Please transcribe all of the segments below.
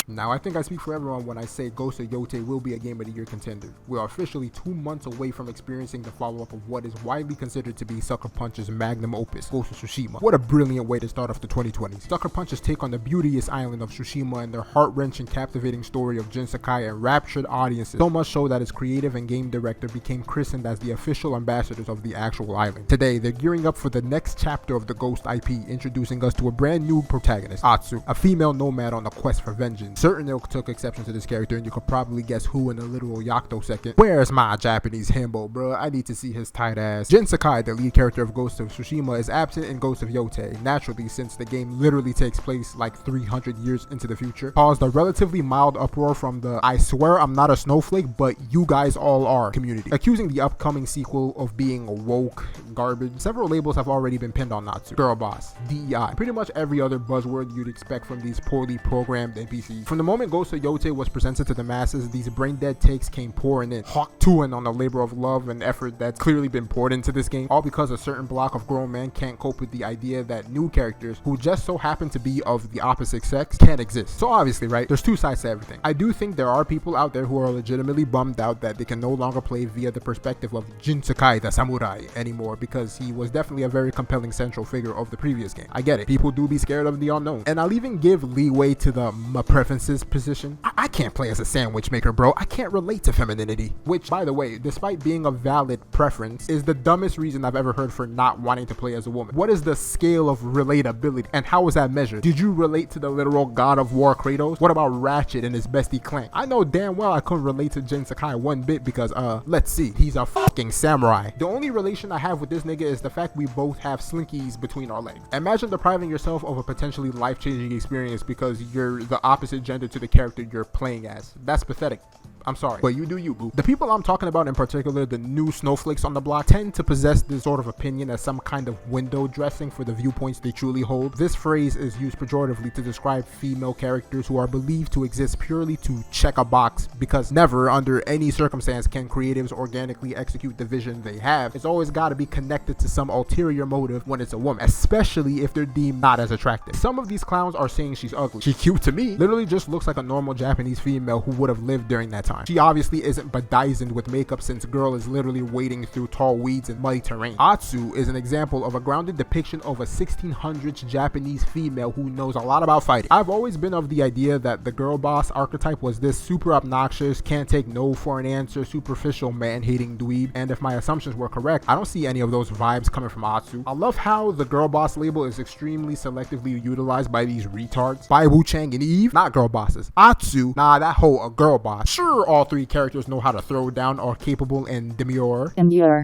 Now, I think I speak for everyone when I say Ghost of Yotei will be a Game of the Year contender. We are officially 2 months away from experiencing the follow-up of what is widely considered to be Sucker Punch's magnum opus, Ghost of Tsushima. What a brilliant way to start off the 2020s. Sucker Punch's take on the beauteous island of Tsushima and their heart-wrenching, captivating story of Jin Sakai enraptured audiences, so much so that its creative and game director became christened as the official ambassadors of the actual island. Today, they're gearing up for the next chapter of the Ghost IP, introducing us to a brand new protagonist, Atsu, a female nomad on a quest for vengeance. Certain ilk took exception to this character, and you could probably guess who in a literal yaktosecond. Where's my Japanese himbo, bruh? I need to see his tight ass. Jin Sakai, the lead character of Ghost of Tsushima, is absent in Ghost of Yotei, naturally since the game literally takes place like 300 years into the future. Caused a relatively mild uproar from the "I swear I'm not a snowflake, but you guys all are" community, accusing the upcoming sequel of being woke garbage. Several labels have already been pinned on Atsu: girlboss, DEI, pretty much every other buzzword you'd expect from these poorly programmed NPCs. From the moment Ghost of Yotei was presented to the masses, these brain-dead takes came pouring in, hawk-toing on the labor of love and effort that's clearly been poured into this game, all because a certain block of grown men can't cope with the idea that new characters, who just so happen to be of the opposite sex, can't exist. So obviously, right, there's two sides to everything. I do think there are people out there who are legitimately bummed out that they can no longer play via the perspective of Jin Sakai the samurai anymore, because he was definitely a very compelling central figure of the previous game. I get it, people do be scared of the unknown, and I'll even give leeway to the my preferences position. I can't play as a sandwich maker, bro. I can't relate to femininity, which, by the way, despite being a valid preference, is the dumbest reason I've ever heard for not wanting to play as a woman. What is the scale of relatability, and how is that measured? Did you relate to the literal God of War Kratos? What about Ratchet and his bestie Clank? I know damn well I couldn't relate to Jin Sakai one bit because, let's see, he's a fucking samurai. The only relation I have with this nigga is the fact we both have slinkies between our legs. Imagine depriving yourself of a potentially life-changing experience because you're the opposite gender to the character you're playing as. That's pathetic. I'm sorry, but you do you, boo. The people I'm talking about in particular, the new snowflakes on the block, tend to possess this sort of opinion as some kind of window dressing for the viewpoints they truly hold. This phrase is used pejoratively to describe female characters who are believed to exist purely to check a box, because never, under any circumstance, can creatives organically execute the vision they have. It's always got to be connected to some ulterior motive when it's a woman, especially if they're deemed not as attractive. Some of these clowns are saying she's ugly. She's cute to me. Literally just looks like a normal Japanese female who would have lived during that time. She obviously isn't bedizened with makeup, since girl is literally wading through tall weeds and muddy terrain. Atsu is an example of a grounded depiction of a 1600s Japanese female who knows a lot about fighting. I've always been of the idea that the girl boss archetype was this super obnoxious, can't take no for an answer, superficial man-hating dweeb, and if my assumptions were correct, I don't see any of those vibes coming from Atsu. I love how the girl boss label is extremely selectively utilized by these retards. By Wu Chang and Eve, not girl bosses. Atsu, nah, that whole a girl boss. Sure, all three characters know how to throw down, are capable and demure. Demure.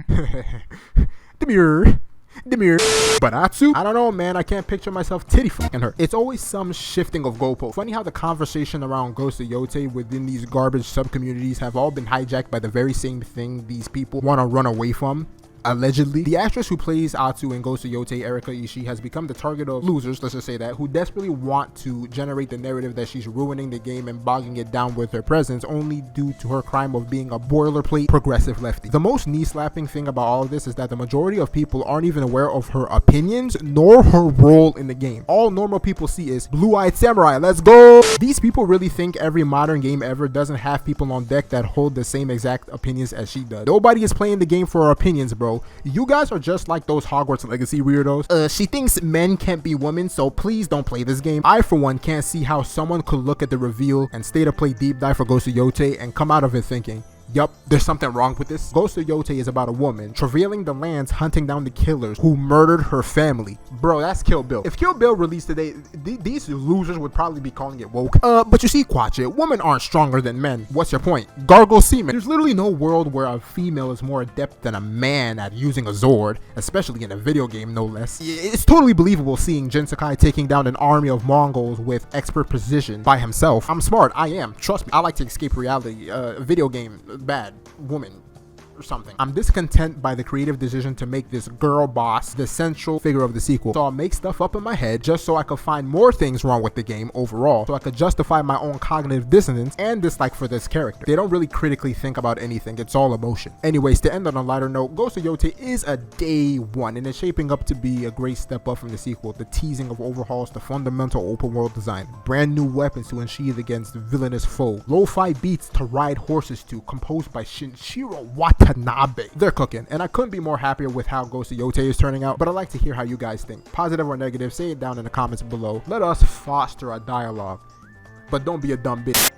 But Atsu, I don't know, man. I can't picture myself titty fucking her. It's always some shifting of goalposts. Funny how the conversation around Ghost of Yotei within these garbage sub-communities have all been hijacked by the very same thing these people want to run away from. Allegedly, the actress who plays Atsu in Ghost of Yotei, Erika Ishii, has become the target of losers, let's just say that, who desperately want to generate the narrative that she's ruining the game and bogging it down with her presence, only due to her crime of being a boilerplate progressive lefty. The most knee-slapping thing about all of this is that the majority of people aren't even aware of her opinions nor her role in the game. All normal people see is blue-eyed samurai, let's go! These people really think every modern game ever doesn't have people on deck that hold the same exact opinions as she does. Nobody is playing the game for her opinions, bro. You guys are just like those Hogwarts Legacy weirdos. She thinks men can't be women, so please don't play this game. I, for one, can't see how someone could look at the reveal and stay to play deep dive for Ghost of Yotei and come out of it thinking, yup, there's something wrong with this. Ghost of Yotei is about a woman travailing the lands, hunting down the killers who murdered her family. Bro, that's Kill Bill. If Kill Bill released today, these losers would probably be calling it woke. But you see, Quatch it, women aren't stronger than men. What's your point? Gargle semen. There's literally no world where a female is more adept than a man at using a Zord, especially in a video game, no less. It's totally believable seeing Jin Sakai taking down an army of Mongols with expert precision by himself. I'm smart, I am. Trust me, I like to escape reality. Video game, bad. Woman, or something. I'm discontent by the creative decision to make this girl boss the central figure of the sequel, so I'll make stuff up in my head just so I could find more things wrong with the game overall, so I could justify my own cognitive dissonance and dislike for this character. They don't really critically think about anything, it's all emotion. Anyways, to end on a lighter note, Ghost of Yotei is a day one, and it's shaping up to be a great step up from the sequel. The teasing of overhauls to fundamental open world design, brand new weapons to unsheath against the villainous foe, lo-fi beats to ride horses to, composed by Shinichiro Watanabe. They're cooking, and I couldn't be more happier with how Ghost of Yotei is turning out, but I'd like to hear how you guys think. Positive or negative, say it down in the comments below. Let us foster a dialogue, but don't be a dumb bitch.